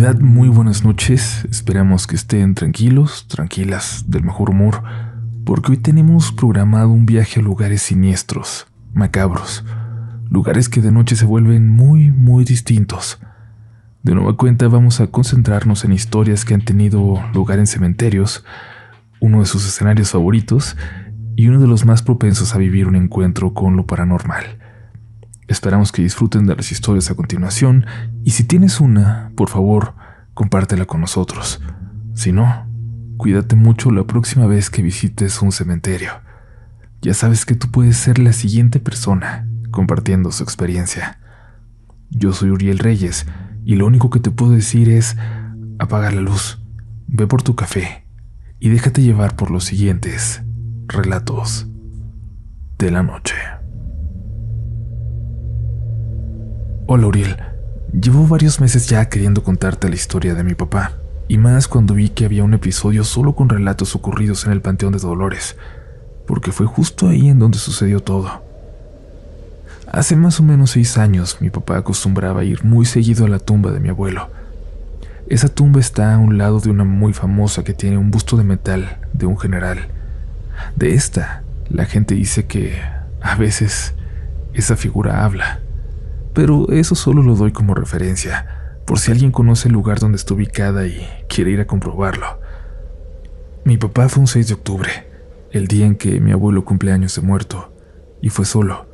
Comunidad, muy buenas noches. Esperamos que estén tranquilos, tranquilas, del mejor humor, porque hoy tenemos programado un viaje a lugares siniestros, macabros, lugares que de noche se vuelven muy distintos. De nueva cuenta vamos a concentrarnos en historias que han tenido lugar en cementerios, uno de sus escenarios favoritos y uno de los más propensos a vivir un encuentro con lo paranormal. Esperamos que disfruten de las historias a continuación y si tienes una, por favor, compártela con nosotros. Si no, cuídate mucho la próxima vez que visites un cementerio. Ya sabes que tú puedes ser la siguiente persona compartiendo su experiencia. Yo soy Uriel Reyes y lo único que te puedo decir es: apaga la luz, ve por tu café y déjate llevar por los siguientes relatos de la noche. Hola Uriel, llevo varios meses ya queriendo contarte la historia de mi papá, y más cuando vi que había un episodio solo con relatos ocurridos en el Panteón de Dolores, porque fue justo ahí en donde sucedió todo. Hace más o menos 6 años mi papá acostumbraba a ir muy seguido a la tumba de mi abuelo. Esa tumba está a un lado de una muy famosa que tiene un busto de metal de un general. De esta, la gente dice que a veces esa figura habla. Pero eso solo lo doy como referencia, por si alguien conoce el lugar donde está ubicada y quiere ir a comprobarlo. Mi papá fue un 6 de octubre, el día en que mi abuelo cumple años de muerto, y fue solo.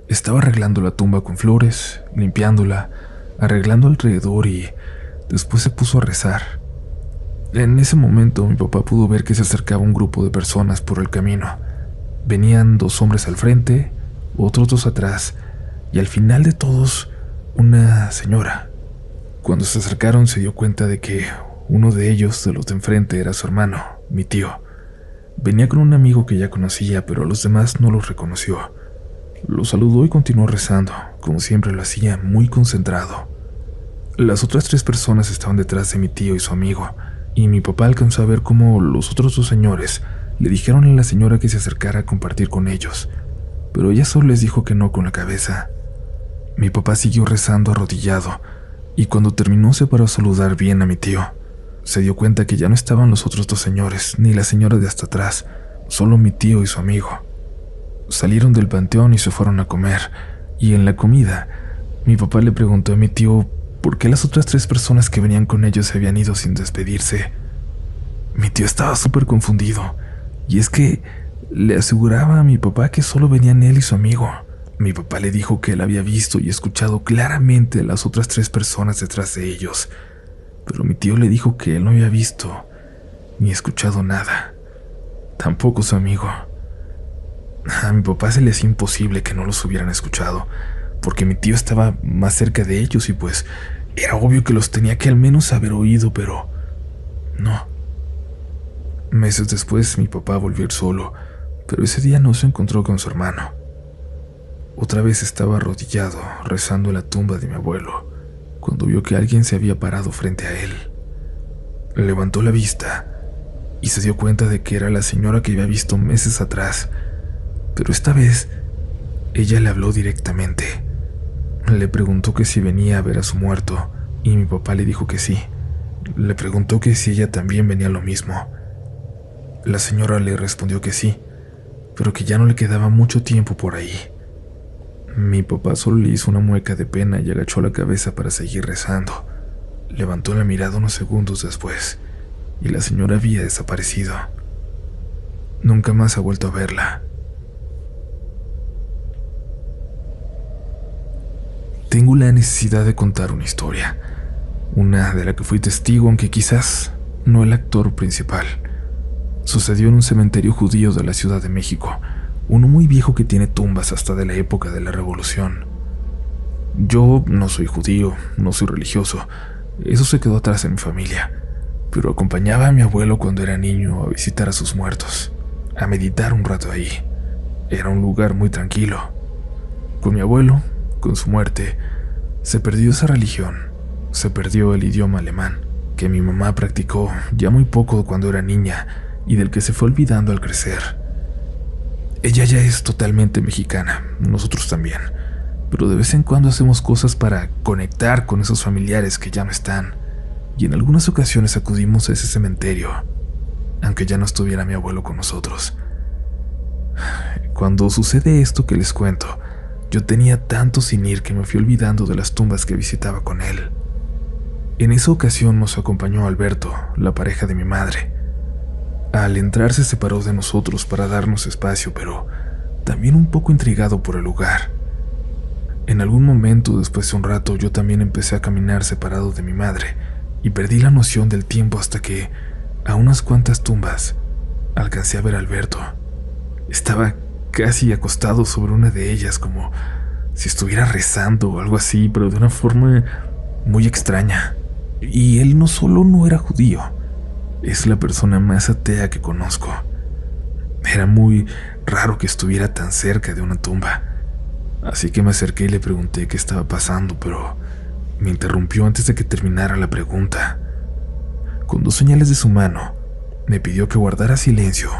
Estaba arreglando la tumba con flores, limpiándola, arreglando alrededor y después se puso a rezar. En ese momento mi papá pudo ver que se acercaba un grupo de personas por el camino. Venían 2 hombres al frente, otros 2 atrás, y al final de todos, una señora. Cuando se acercaron se dio cuenta de que uno de ellos, de los de enfrente, era su hermano, mi tío. Venía con un amigo que ya conocía, pero a los demás no los reconoció. Lo saludó y continuó rezando, como siempre lo hacía, muy concentrado. Las otras 3 personas estaban detrás de mi tío y su amigo, y mi papá alcanzó a ver cómo los otros 2 señores le dijeron a la señora que se acercara a compartir con ellos, pero ella solo les dijo que no con la cabeza. Mi papá siguió rezando arrodillado, y cuando terminó se paró a saludar bien a mi tío. Se dio cuenta que ya no estaban los otros 2 señores, ni la señora de hasta atrás, solo mi tío y su amigo. Salieron del panteón y se fueron a comer, y en la comida, mi papá le preguntó a mi tío por qué las otras 3 personas que venían con ellos se habían ido sin despedirse. Mi tío estaba súper confundido, y es que le aseguraba a mi papá que solo venían él y su amigo. Mi papá le dijo que él había visto y escuchado claramente a las otras 3 personas detrás de ellos, pero mi tío le dijo que él no había visto ni escuchado nada, tampoco su amigo. A mi papá se le hacía imposible que no los hubieran escuchado, porque mi tío estaba más cerca de ellos y pues era obvio que los tenía que al menos haber oído, pero no. Meses después mi papá volvió a ir solo, pero ese día no se encontró con su hermano. Otra vez estaba arrodillado, rezando en la tumba de mi abuelo, cuando vio que alguien se había parado frente a él. Levantó la vista y se dio cuenta de que era la señora que había visto meses atrás, pero esta vez ella le habló directamente. Le preguntó que si venía a ver a su muerto, y mi papá le dijo que sí. Le preguntó que si ella también venía a lo mismo. La señora le respondió que sí, pero que ya no le quedaba mucho tiempo por ahí. Mi papá solo le hizo una mueca de pena y agachó la cabeza para seguir rezando. Levantó la mirada unos segundos después, y la señora había desaparecido. Nunca más ha vuelto a verla. Tengo la necesidad de contar una historia, una de la que fui testigo, aunque quizás no el actor principal. Sucedió en un cementerio judío de la Ciudad de México, uno muy viejo que tiene tumbas hasta de la época de la Revolución. Yo no soy judío, no soy religioso, eso se quedó atrás en mi familia, pero acompañaba a mi abuelo cuando era niño a visitar a sus muertos, a meditar un rato ahí. Era un lugar muy tranquilo. Con mi abuelo, con su muerte, se perdió esa religión, se perdió el idioma alemán, que mi mamá practicó ya muy poco cuando era niña y del que se fue olvidando al crecer. Ella ya es totalmente mexicana, nosotros también, pero de vez en cuando hacemos cosas para conectar con esos familiares que ya no están. y en algunas ocasiones acudimos a ese cementerio, aunque ya no estuviera mi abuelo con nosotros. Cuando sucede esto que les cuento, yo tenía tanto sin ir que me fui olvidando de las tumbas que visitaba con él. En esa ocasión nos acompañó Alberto, la pareja de mi madre. Al entrar se separó de nosotros para darnos espacio, pero también un poco intrigado por el lugar. En algún momento, después de un rato, yo también empecé a caminar separado de mi madre y perdí la noción del tiempo hasta que, a unas cuantas tumbas, alcancé a ver a Alberto. Estaba casi acostado sobre una de ellas, como si estuviera rezando o algo así, pero de una forma muy extraña. Y él no solo no era judío, es la persona más atea que conozco. Era muy raro que estuviera tan cerca de una tumba. Así que me acerqué y le pregunté qué estaba pasando, pero me interrumpió antes de que terminara la pregunta. Con 2 señales de su mano, me pidió que guardara silencio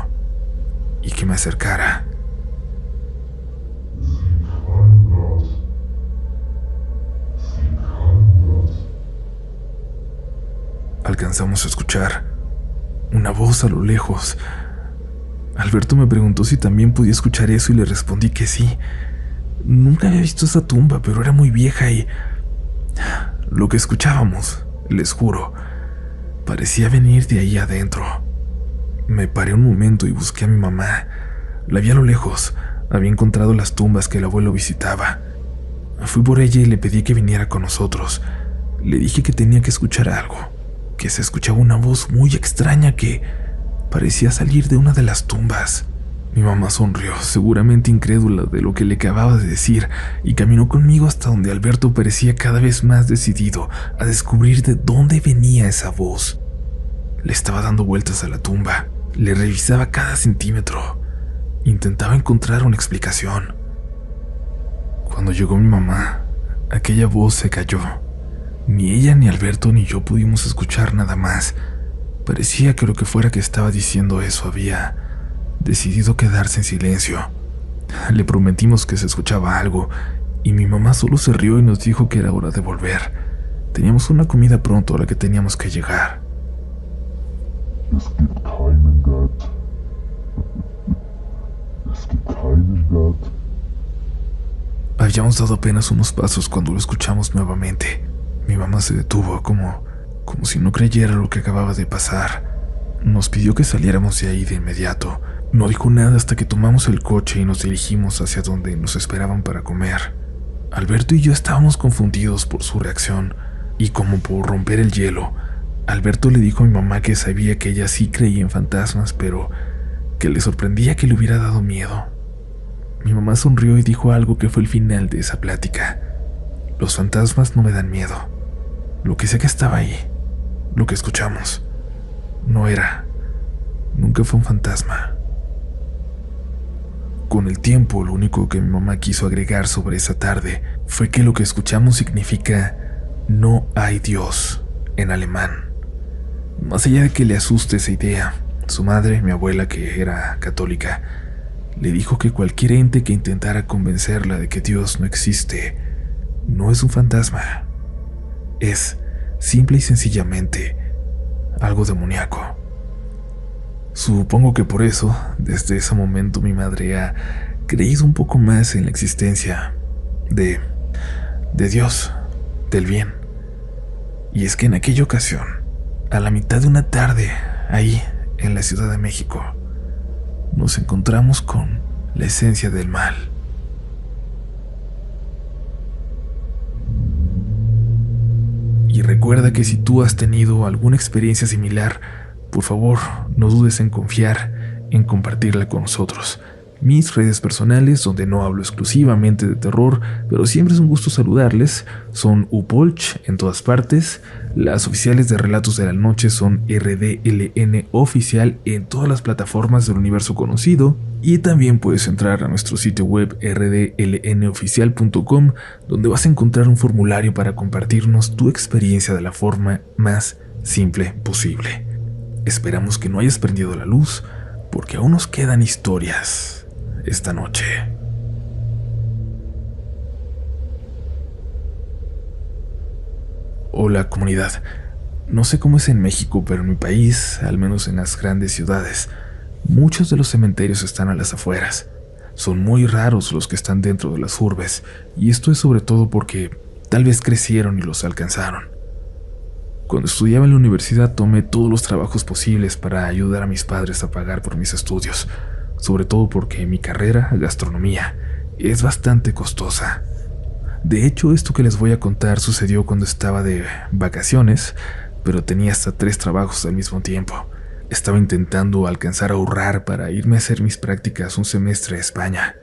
y que me acercara. Alcanzamos a escuchar una voz a lo lejos. Alberto me preguntó si también podía escuchar eso y le respondí que sí. Nunca había visto esa tumba, pero era muy vieja y lo que escuchábamos, les juro, parecía venir de ahí adentro. Me paré un momento y busqué a mi mamá. La vi a lo lejos. Había encontrado las tumbas que el abuelo visitaba. Fui por ella y le pedí que viniera con nosotros. Le dije que tenía que escuchar algo, que se escuchaba una voz muy extraña que parecía salir de una de las tumbas. Mi mamá sonrió, seguramente incrédula de lo que le acababa de decir, y caminó conmigo hasta donde Alberto parecía cada vez más decidido a descubrir de dónde venía esa voz. Le estaba dando vueltas a la tumba, le revisaba cada centímetro, intentaba encontrar una explicación. Cuando llegó mi mamá, aquella voz se cayó. Ni ella, ni Alberto, ni yo pudimos escuchar nada más. Parecía que lo que fuera que estaba diciendo eso había decidido quedarse en silencio. Le prometimos que se escuchaba algo, y mi mamá solo se rió y nos dijo que era hora de volver. Teníamos una comida pronto a la que teníamos que llegar. Es gibt keinen Gott. Es gibt keinen Gott. Habíamos dado apenas unos pasos cuando lo escuchamos nuevamente. Mi mamá se detuvo como si no creyera lo que acababa de pasar. Nos pidió que saliéramos de ahí de inmediato. No dijo nada hasta que tomamos el coche y nos dirigimos hacia donde nos esperaban para comer. Alberto y yo estábamos confundidos por su reacción, y como por romper el hielo, Alberto le dijo a mi mamá que sabía que ella sí creía en fantasmas, pero que le sorprendía que le hubiera dado miedo. Mi mamá sonrió y dijo algo que fue el final de esa plática. Los fantasmas no me dan miedo. Lo que sé que estaba ahí, lo que escuchamos, nunca fue un fantasma. Con el tiempo, lo único que mi mamá quiso agregar sobre esa tarde fue que lo que escuchamos significa "no hay Dios" en alemán. Más allá de que le asuste esa idea, su madre, mi abuela, que era católica, le dijo que cualquier ente que intentara convencerla de que Dios no existe no es un fantasma, es simple y sencillamente algo demoníaco. Supongo que por eso, desde ese momento, mi madre ha creído un poco más en la existencia de Dios, del bien. Y es que en aquella ocasión, a la mitad de una tarde, ahí en la Ciudad de México, nos encontramos con la esencia del mal. Y recuerda que si tú has tenido alguna experiencia similar, por favor, no dudes en confiar en compartirla con nosotros. Mis redes personales, donde no hablo exclusivamente de terror, pero siempre es un gusto saludarles, son Upolch en todas partes. Las oficiales de Relatos de la Noche son RDLN Oficial en todas las plataformas del universo conocido. Y también puedes entrar a nuestro sitio web rdlnoficial.com, donde vas a encontrar un formulario para compartirnos tu experiencia de la forma más simple posible. Esperamos que no hayas prendido la luz, porque aún nos quedan historias esta noche. Hola, comunidad. No sé cómo es en México, pero en mi país, al menos en las grandes ciudades, muchos de los cementerios están a las afueras. Son muy raros los que están dentro de las urbes, y esto es sobre todo porque tal vez crecieron y los alcanzaron. Cuando estudiaba en la universidad tomé todos los trabajos posibles para ayudar a mis padres a pagar por mis estudios, sobre todo porque mi carrera, gastronomía, es bastante costosa. De hecho, esto que les voy a contar sucedió cuando estaba de vacaciones, pero tenía hasta 3 trabajos al mismo tiempo. Estaba intentando alcanzar a ahorrar para irme a hacer mis prácticas un semestre a España.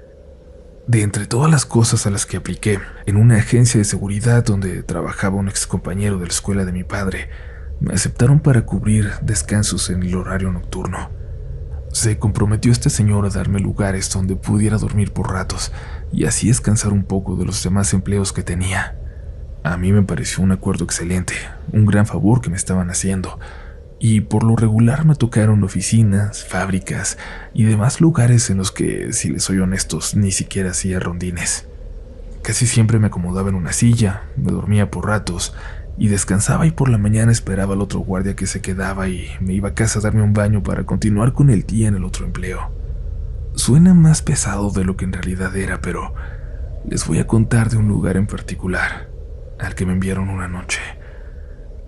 De entre todas las cosas a las que apliqué, en una agencia de seguridad donde trabajaba un excompañero de la escuela de mi padre, me aceptaron para cubrir descansos en el horario nocturno. Se comprometió este señor a darme lugares donde pudiera dormir por ratos y así descansar un poco de los demás empleos que tenía. A mí me pareció un acuerdo excelente, un gran favor que me estaban haciendo, y por lo regular me tocaron oficinas, fábricas y demás lugares en los que, si les soy honestos, ni siquiera hacía rondines. Casi siempre me acomodaba en una silla, me dormía por ratos y descansaba, y por la mañana esperaba al otro guardia que se quedaba y me iba a casa a darme un baño para continuar con el día en el otro empleo. Suena más pesado de lo que en realidad era, pero les voy a contar de un lugar en particular al que me enviaron una noche,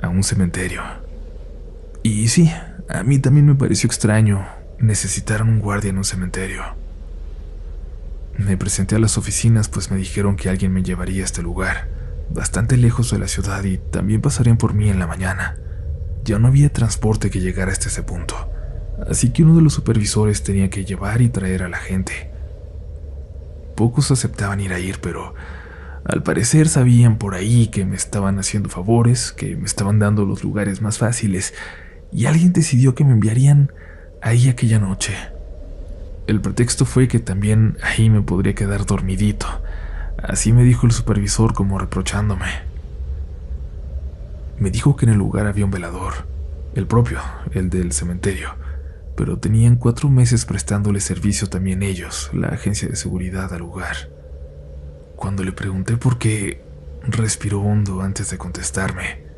a un cementerio. Y sí, a mí también me pareció extraño necesitar un guardia en un cementerio. Me presenté a las oficinas, pues me dijeron que alguien me llevaría a este lugar, bastante lejos de la ciudad, y también pasarían por mí en la mañana. Ya no había transporte que llegara hasta ese punto, así que uno de los supervisores tenía que llevar y traer a la gente. Pocos aceptaban ir a ir, pero al parecer sabían por ahí que me estaban haciendo favores, que me estaban dando los lugares más fáciles, y alguien decidió que me enviarían ahí aquella noche. El pretexto fue que también ahí me podría quedar dormidito. Así me dijo el supervisor, como reprochándome. Me dijo que en el lugar había un velador, el propio, el del cementerio, pero tenían 4 meses prestándole servicio también ellos, la agencia de seguridad, al lugar. Cuando le pregunté por qué, respiró hondo antes de contestarme.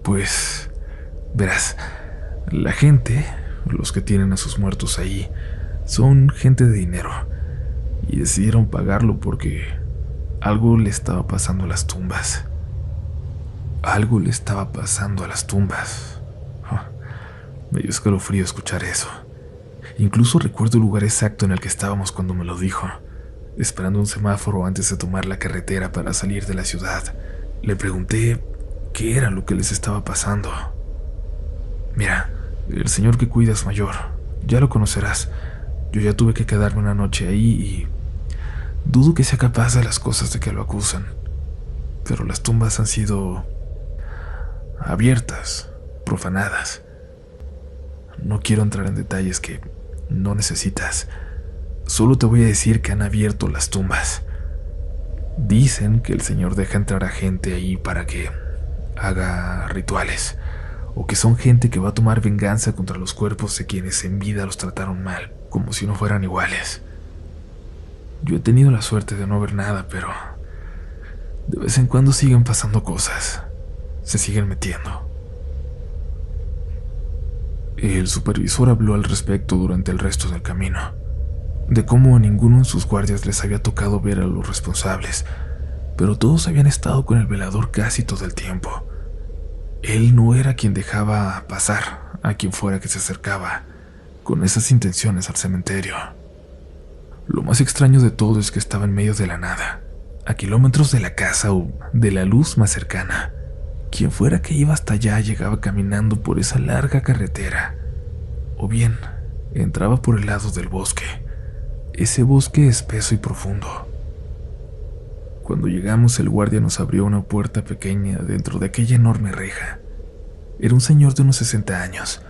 Pues, verás, la gente, los que tienen a sus muertos ahí, son gente de dinero, y decidieron pagarlo porque algo le estaba pasando a las tumbas. Algo le estaba pasando a las tumbas. Me dio escalofrío escuchar eso. Incluso recuerdo el lugar exacto en el que estábamos cuando me lo dijo, esperando un semáforo antes de tomar la carretera para salir de la ciudad. Le pregunté qué era lo que les estaba pasando. Mira, el señor que cuida es mayor, ya lo conocerás. Yo ya tuve que quedarme una noche ahí y dudo que sea capaz de las cosas de que lo acusan. Pero las tumbas han sido abiertas, profanadas. No quiero entrar en detalles que no necesitas. Solo te voy a decir que han abierto las tumbas. Dicen que el señor deja entrar a gente ahí para que haga rituales, o que son gente que va a tomar venganza contra los cuerpos de quienes en vida los trataron mal, como si no fueran iguales. Yo he tenido la suerte de no ver nada, pero de vez en cuando siguen pasando cosas. Se siguen metiendo. El supervisor habló al respecto durante el resto del camino, de cómo a ninguno de sus guardias les había tocado ver a los responsables, pero todos habían estado con el velador casi todo el tiempo. Él no era quien dejaba pasar a quien fuera que se acercaba con esas intenciones al cementerio. Lo más extraño de todo es que estaba en medio de la nada, a kilómetros de la casa o de la luz más cercana. Quien fuera que iba hasta allá llegaba caminando por esa larga carretera, o bien entraba por el lado del bosque, ese bosque espeso y profundo. Cuando llegamos, el guardia nos abrió una puerta pequeña dentro de aquella enorme reja. Era un señor de unos 60 años.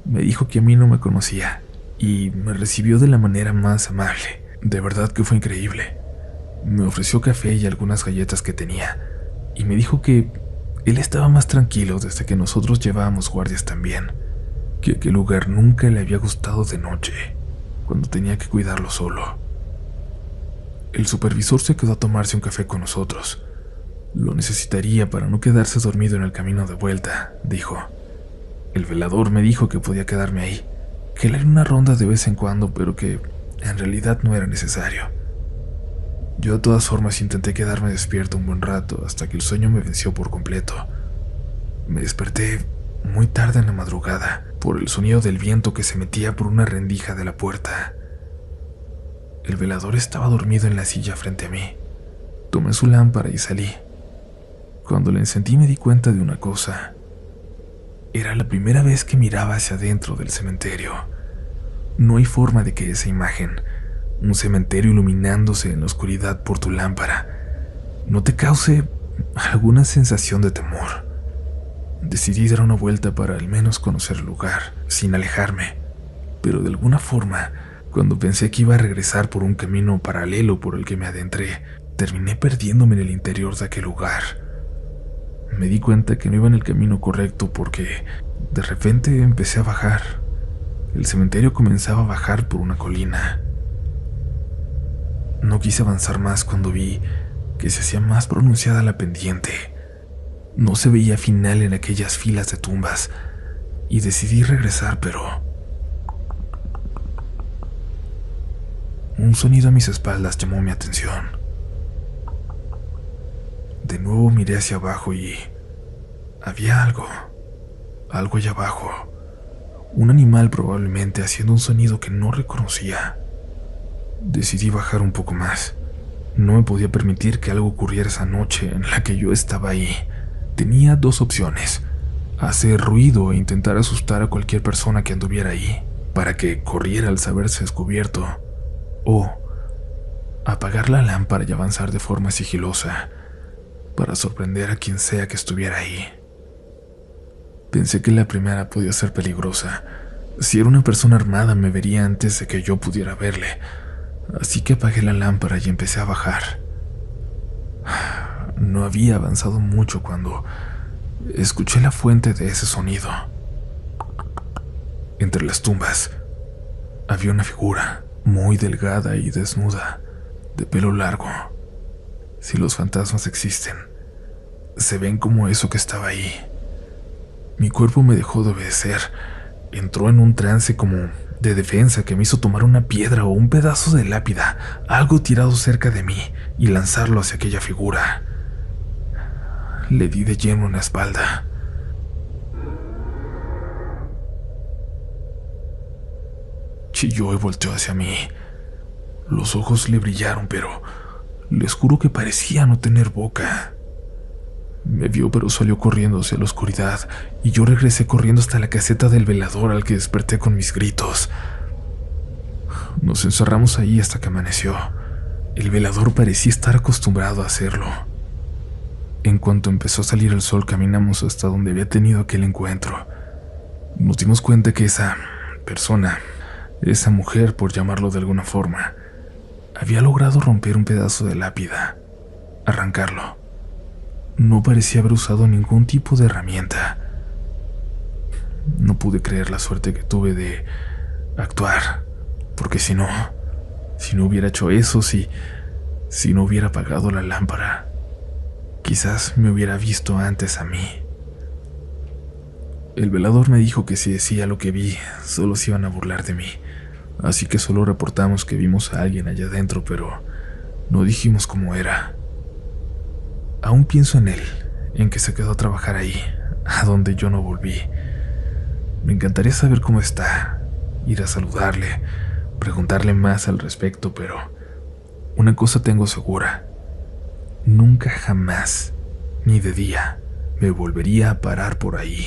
Me dijo que a mí no me conocía y me recibió de la manera más amable. De verdad que fue increíble. Me ofreció café y algunas galletas que tenía, y me dijo que él estaba más tranquilo desde que nosotros llevábamos guardias también, que aquel lugar nunca le había gustado de noche, cuando tenía que cuidarlo solo. El supervisor se quedó a tomarse un café con nosotros. Lo necesitaría para no quedarse dormido en el camino de vuelta, dijo. El velador me dijo que podía quedarme ahí, que le haría una ronda de vez en cuando, pero que en realidad no era necesario. Yo de todas formas intenté quedarme despierto un buen rato hasta que el sueño me venció por completo. Me desperté muy tarde en la madrugada por el sonido del viento que se metía por una rendija de la puerta. El velador estaba dormido en la silla frente a mí. Tomé su lámpara y salí. Cuando la encendí me di cuenta de una cosa. Era la primera vez que miraba hacia adentro del cementerio. No hay forma de que esa imagen, un cementerio iluminándose en la oscuridad por tu lámpara, no te cause alguna sensación de temor. Decidí dar una vuelta para al menos conocer el lugar, sin alejarme, pero de alguna forma, cuando pensé que iba a regresar por un camino paralelo por el que me adentré, terminé perdiéndome en el interior de aquel lugar. Me di cuenta que no iba en el camino correcto porque de repente empecé a bajar. El cementerio comenzaba a bajar por una colina. No quise avanzar más cuando vi que se hacía más pronunciada la pendiente. No se veía final en aquellas filas de tumbas y decidí regresar, pero un sonido a mis espaldas llamó mi atención. De nuevo miré hacia abajo y había algo allá abajo. Un animal probablemente haciendo un sonido que no reconocía. Decidí bajar un poco más. No me podía permitir que algo ocurriera esa noche en la que yo estaba ahí. Tenía dos opciones: hacer ruido e intentar asustar a cualquier persona que anduviera ahí, para que corriera al saberse descubierto, o apagar la lámpara y avanzar de forma sigilosa, para sorprender a quien sea que estuviera ahí. Pensé que la primera podía ser peligrosa. Si era una persona armada me vería antes de que yo pudiera verle, así que apagué la lámpara y empecé a bajar. No había avanzado mucho cuando escuché la fuente de ese sonido. Entre las tumbas había una figura muy delgada y desnuda, de pelo largo. Si los fantasmas existen, se ven como eso que estaba ahí. Mi cuerpo me dejó de obedecer. Entró en un trance como de defensa que me hizo tomar una piedra o un pedazo de lápida, algo tirado cerca de mí, y lanzarlo hacia aquella figura. Le di de lleno en la espalda. Chilló y volteó hacia mí. Los ojos le brillaron, pero les juro que parecía no tener boca. Me vio, pero salió corriendo hacia la oscuridad, y yo regresé corriendo hasta la caseta del velador, al que desperté con mis gritos. Nos encerramos ahí hasta que amaneció. El velador parecía estar acostumbrado a hacerlo. En cuanto empezó a salir el sol, caminamos hasta donde había tenido aquel encuentro. Nos dimos cuenta que esa persona, esa mujer, por llamarlo de alguna forma, había logrado romper un pedazo de lápida, arrancarlo. No parecía haber usado ningún tipo de herramienta. No pude creer la suerte que tuve de actuar, porque si no hubiera hecho eso, si no hubiera apagado la lámpara, quizás me hubiera visto antes a mí. El velador me dijo que si decía lo que vi, solo se iban a burlar de mí, así que solo reportamos que vimos a alguien allá adentro, pero no dijimos cómo era. Aún pienso en él, en que se quedó a trabajar ahí, a donde yo no volví. Me encantaría saber cómo está, ir a saludarle, preguntarle más al respecto, pero una cosa tengo segura: nunca jamás, ni de día, me volvería a parar por ahí.